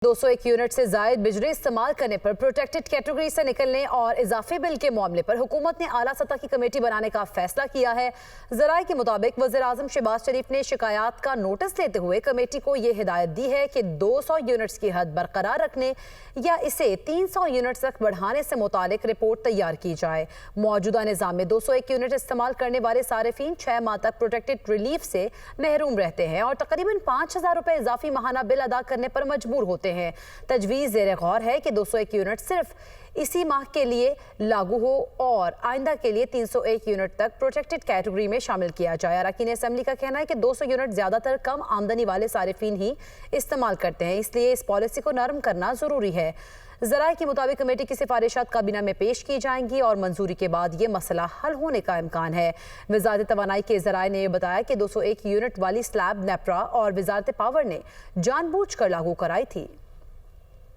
201 unit से जायद बिजली इस्तेमाल करने पर प्रोटेक्टेड कैटेगरी से निकलने और इजाफी बिल के मामले पर हुकूमत ने आला सतह की कमेटी बनाने का फैसला किया है। जराये के मुताबिक वज़ीर-ए-आज़म शहबाज शरीफ ने शिकायत का नोटिस लेते हुए कमेटी को यह हिदायत दी है कि 200 यूनिट्स की हद बरकरार रखने या इसे 300 यूनिट्स तक बढ़ाने से मुतालिक रिपोर्ट तैयार की जाए। मौजूदा निज़ाम में 201 यूनिट इस्तेमाल करने वाले सारिफीन 6 माह तक प्रोटेक्टेड रिलीफ से महरूम रहते हैं और तकरीबन 5000 रुपए इजाफी माहाना बिल अदा करने पर मजबूर होते हैं। तजवीज़ ज़ेरे गौर है कि 201 यूनिट सिर्फ इसी माह के लिए लागू हो और आइंदा के लिए 301 यूनिट तक प्रोटेक्टेड कैटेगरी में शामिल किया जाए। अरकान असेंबली का कहना है कि 200 यूनिट ज्यादातर कम आमदनी वाले सारिफीन ही इस्तेमाल करते हैं, इसलिए इस पॉलिसी को नरम करना जरूरी है। ज़राए के मुताबिक कमेटी की सिफारिशात काबीना में पेश की जाएंगी और मंजूरी के बाद ये मसला हल होने का इम्कान है। वज़ारत तवानाई के ज़राए ने यह बताया कि 201 यूनिट वाली स्लैब नेपरा और वज़ारत पावर ने जानबूझकर लागू कराई थी।